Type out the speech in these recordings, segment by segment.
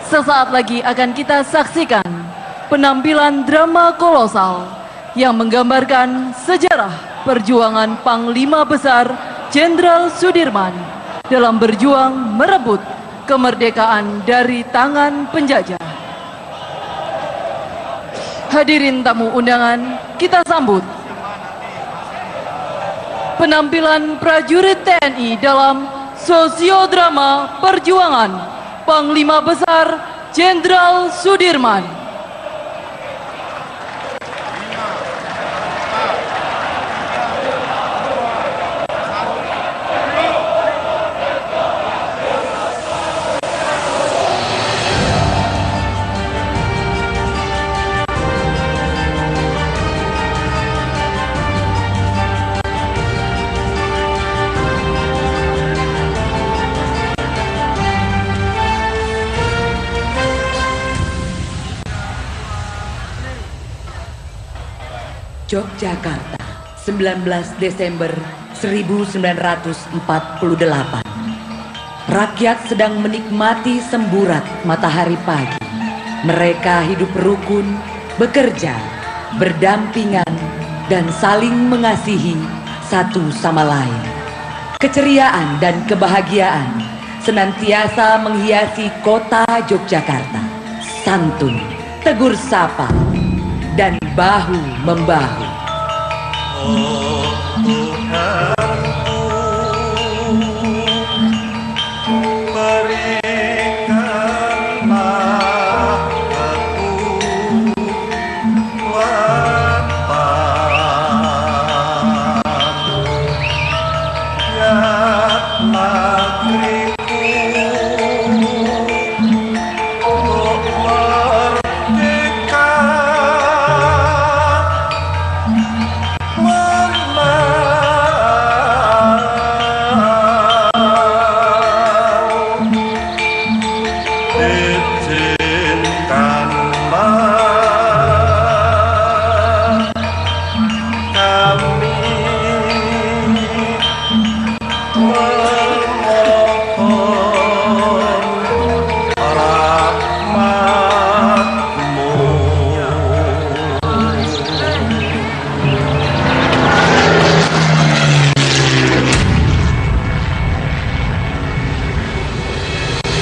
Sesaat lagi akan kita saksikan penampilan drama kolosal yang menggambarkan sejarah perjuangan Panglima Besar Jenderal Sudirman dalam berjuang merebut kemerdekaan dari tangan penjajah. Hadirin tamu undangan, kita sambut penampilan prajurit TNI dalam sosiodrama perjuangan Panglima Besar Jenderal Sudirman. Yogyakarta, 19 Desember 1948. Rakyat sedang menikmati semburat matahari pagi. Mereka hidup rukun, bekerja, berdampingan, dan saling mengasihi satu sama lain. Keceriaan dan kebahagiaan senantiasa menghiasi kota Yogyakarta. Santun, tegur sapa, dan bahu-membahu. Oh Tuhanku, berikanlah aku kekuatan, ya negeriku, untuk merdeka.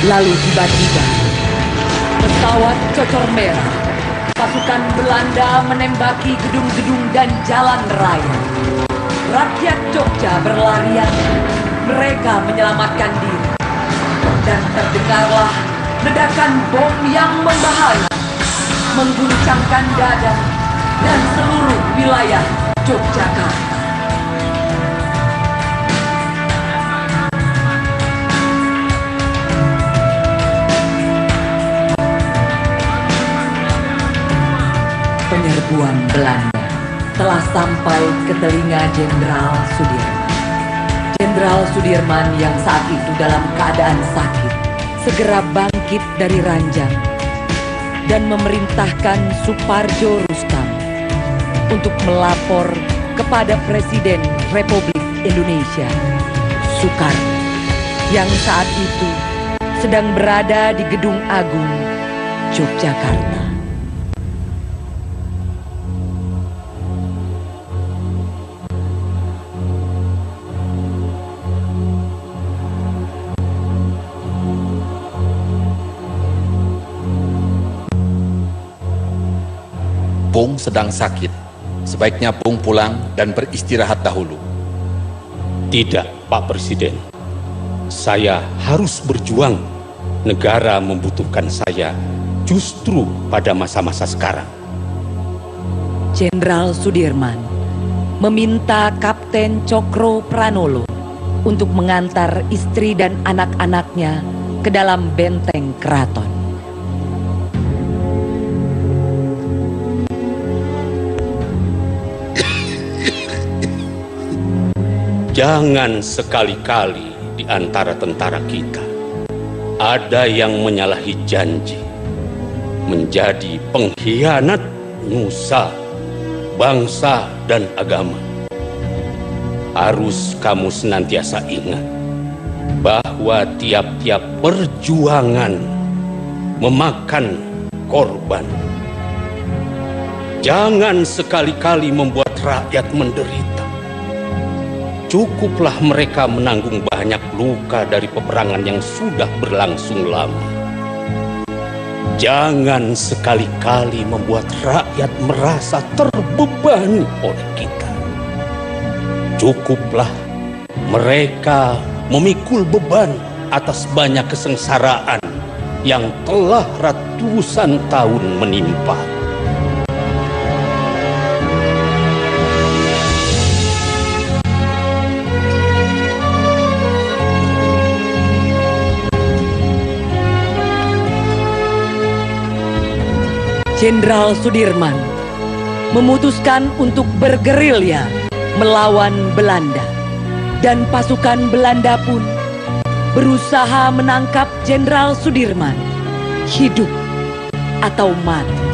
Lalu tiba-tiba, pesawat cocor merah, pasukan Belanda menembaki gedung-gedung dan jalan raya. Rakyat Jogja berlarian, mereka menyelamatkan diri. Dan terdengarlah ledakan bom yang membahaya, mengguncangkan dada dan seluruh wilayah Yogyakarta. Penyerbuan Belanda telah sampai ke telinga Jenderal Sudirman. Jenderal Sudirman yang saat itu dalam keadaan sakit segera bangkit dari ranjang dan memerintahkan Suparjo Rustam untuk melapor kepada Presiden Republik Indonesia Soekarno yang saat itu sedang berada di Gedung Agung Yogyakarta. Bung sedang sakit, sebaiknya Bung pulang dan beristirahat dahulu. Tidak, Pak Presiden. Saya harus berjuang. Negara membutuhkan saya justru pada masa-masa sekarang. Jenderal Sudirman meminta Kapten Cokro Pranolo untuk mengantar istri dan anak-anaknya ke dalam benteng keraton. Jangan sekali-kali di antara tentara kita ada yang menyalahi janji, menjadi pengkhianat nusa, bangsa, dan agama. Harus kamu senantiasa ingat bahwa tiap-tiap perjuangan memakan korban. Jangan sekali-kali membuat rakyat menderita. Cukuplah mereka menanggung banyak luka dari peperangan yang sudah berlangsung lama. Jangan sekali-kali membuat rakyat merasa terbebani oleh kita. Cukuplah mereka memikul beban atas banyak kesengsaraan yang telah ratusan tahun menimpa. Jenderal Sudirman memutuskan untuk bergerilya melawan Belanda, dan pasukan Belanda pun berusaha menangkap Jenderal Sudirman, hidup atau mati.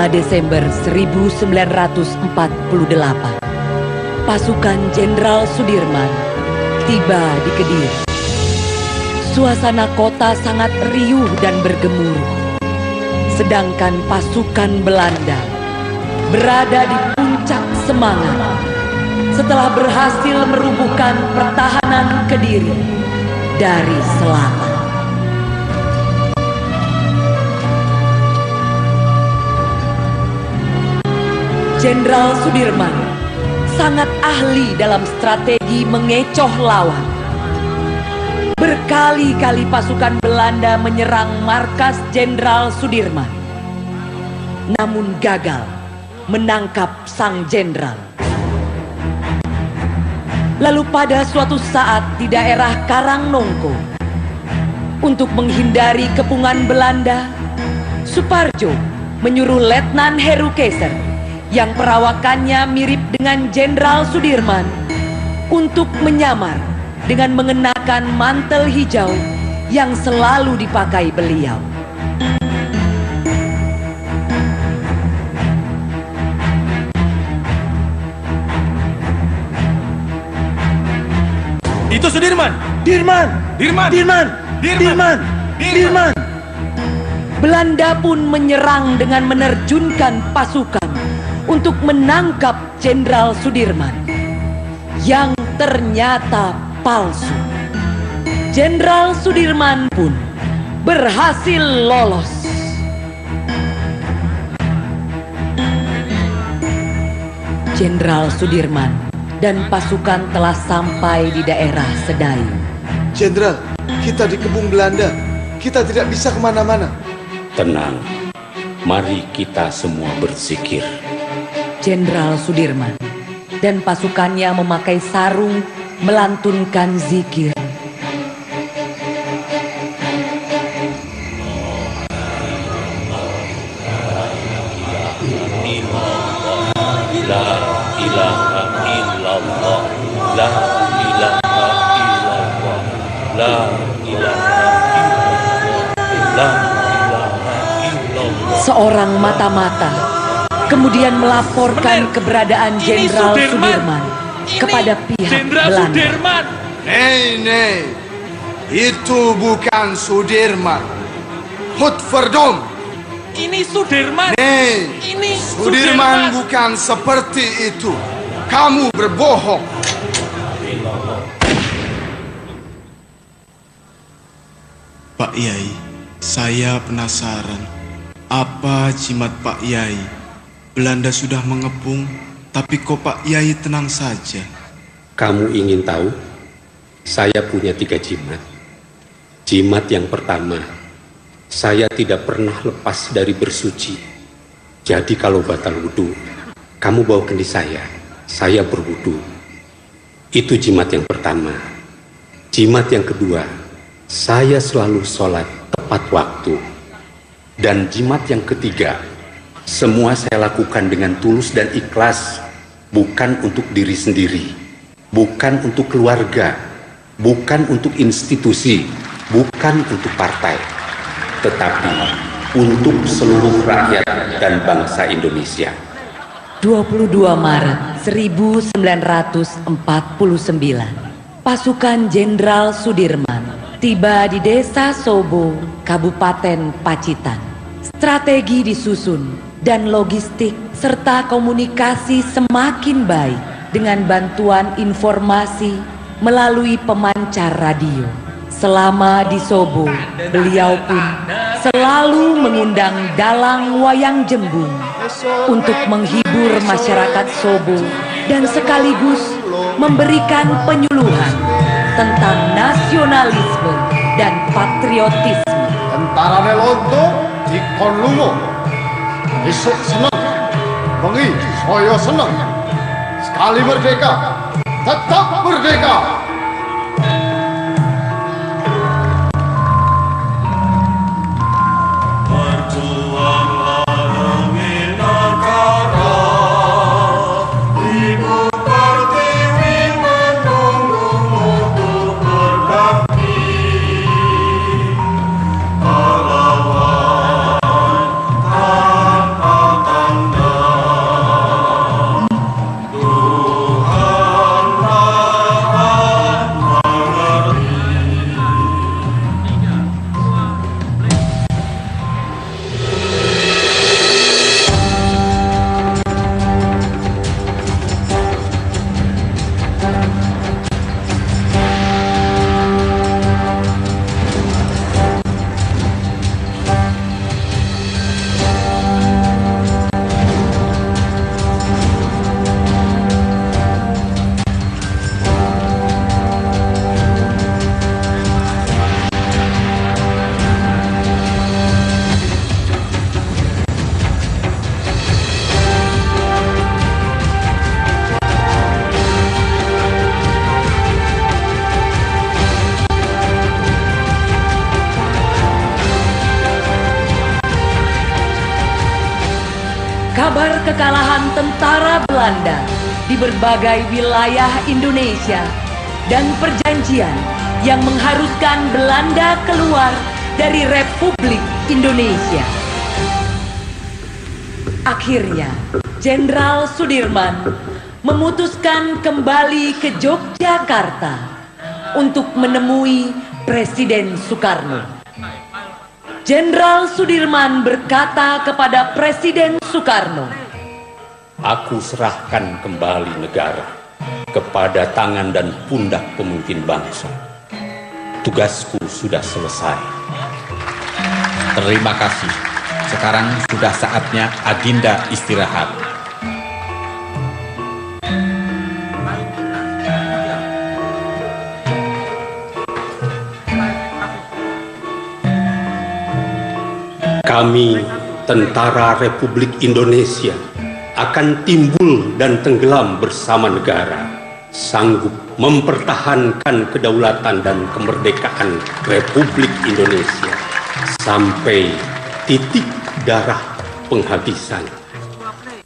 Desember 1948, pasukan Jenderal Sudirman tiba di Kediri. Suasana kota sangat riuh dan bergemuruh, sedangkan pasukan Belanda berada di puncak semangat setelah berhasil merubuhkan pertahanan Kediri dari selatan. Jenderal Sudirman sangat ahli dalam strategi mengecoh lawan. Berkali-kali pasukan Belanda menyerang markas Jenderal Sudirman, namun gagal menangkap sang jenderal. Lalu pada suatu saat di daerah Karangnongko, untuk menghindari kepungan Belanda, Suparjo menyuruh Letnan Heru Keiser yang perawakannya mirip dengan Jenderal Sudirman untuk menyamar dengan mengenakan mantel hijau yang selalu dipakai beliau. Itu Sudirman. Dirman! Dirman. Dirman! Dirman! Dirman! Belanda pun menyerang dengan menerjunkan pasukan untuk menangkap Jenderal Sudirman yang ternyata palsu. Jenderal Sudirman pun berhasil lolos. Jenderal Sudirman dan pasukan telah sampai di daerah Sedayu. Jenderal, kita dikepung Belanda. Kita tidak bisa kemana-mana. Tenang, mari kita semua berzikir. Jenderal Sudirman dan pasukannya memakai sarung melantunkan zikir. La ilaha illallah, la ilaha illallah, la ilaha illallah, la ilaha illallah. Seorang mata-mata kemudian melaporkan keberadaan Jenderal Sudirman kepada pihak Belanda. Nei, itu bukan Sudirman. Hutverdom. Ini Sudirman. Nei, Ini Sudirman bukan seperti itu. Kamu berbohong. Pak Yai, saya penasaran. Apa jimat Pak Yai? Belanda sudah mengepung, tapi kok Pak Yai tenang saja? Kamu ingin tahu? Saya punya 3 jimat. Jimat yang pertama, saya tidak pernah lepas dari bersuci. Jadi kalau batal wudhu, kamu bawa kendi saya berwudhu. Itu jimat yang pertama. Jimat yang kedua, saya selalu sholat tepat waktu. Dan jimat yang ketiga, semua saya lakukan dengan tulus dan ikhlas, bukan untuk diri sendiri, bukan untuk keluarga, bukan untuk institusi, bukan untuk partai, tetapi untuk seluruh rakyat dan bangsa Indonesia. 22 Maret 1949, pasukan Jenderal Sudirman tiba di Desa Sobo, Kabupaten Pacitan. Strategi disusun dan logistik serta komunikasi semakin baik dengan bantuan informasi melalui pemancar radio. Selama di Sobo, beliau pun selalu mengundang dalang wayang jembung untuk menghibur masyarakat Sobo dan sekaligus memberikan penyuluhan tentang nasionalisme dan patriotisme. Tentara Melonto di Konlumo. Besok senang, bengi saya senang. Sekali merdeka, tetap merdeka. Kabar kekalahan tentara Belanda di berbagai wilayah Indonesia dan perjanjian yang mengharuskan Belanda keluar dari Republik Indonesia. Akhirnya, Jenderal Sudirman memutuskan kembali ke Yogyakarta untuk menemui Presiden Soekarno. Jenderal Sudirman berkata kepada Presiden Soekarno, Aku serahkan kembali negara kepada tangan dan pundak pemimpin bangsa. Tugasku sudah selesai. Terima kasih. Sekarang sudah saatnya Adinda istirahat. Kami, Tentara Republik Indonesia, akan timbul dan tenggelam bersama negara, sanggup mempertahankan kedaulatan dan kemerdekaan Republik Indonesia sampai titik darah penghabisan.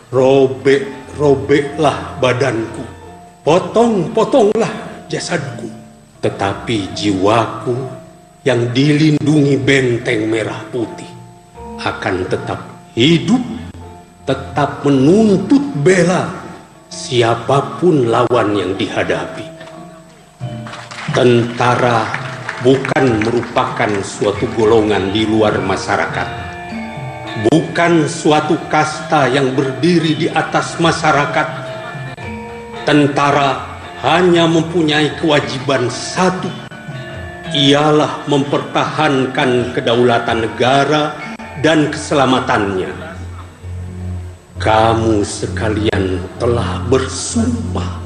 Robek-robeklah badanku, potong-potonglah jasadku, tetapi jiwaku yang dilindungi benteng merah putih akan tetap hidup, tetap menuntut bela siapapun lawan yang dihadapi. Tentara bukan merupakan suatu golongan di luar masyarakat, bukan suatu kasta yang berdiri di atas masyarakat. Tentara hanya mempunyai kewajiban satu, ialah mempertahankan kedaulatan negara dan keselamatannya. Kamu sekalian telah bersumpah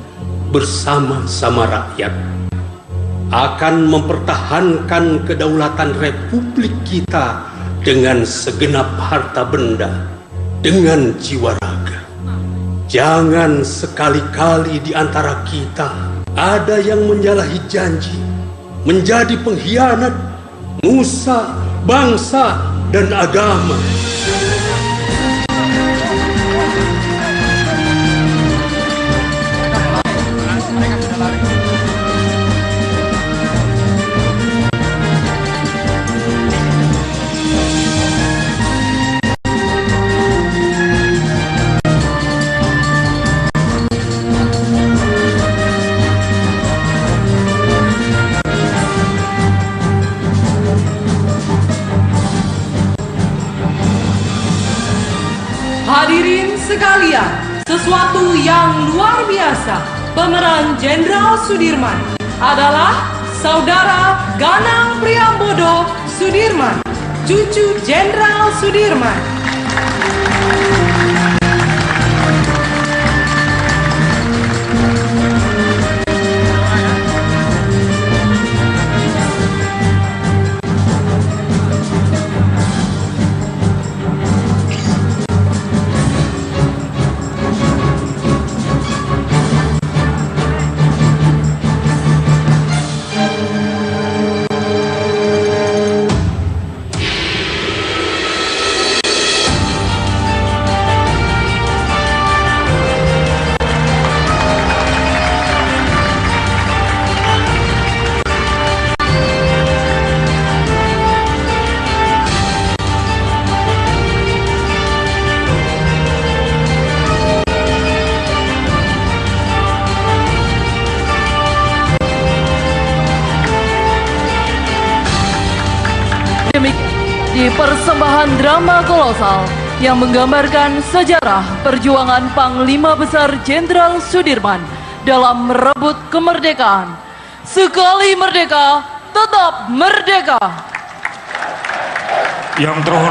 bersama-sama rakyat akan mempertahankan kedaulatan Republik kita dengan segenap harta benda, dengan jiwa raga. Jangan sekali-kali di antara kita ada yang menyalahi janji, menjadi pengkhianat, musa, bangsa, dan agama. Hadirin sekalian, sesuatu yang luar biasa. Pemeran Jenderal Sudirman adalah Saudara Ganang Priambodo Sudirman, cucu Jenderal Sudirman. Demikian di persembahan drama kolosal yang menggambarkan sejarah perjuangan Panglima Besar Jenderal Sudirman dalam merebut kemerdekaan. Sekali merdeka, tetap merdeka. Yang terhormat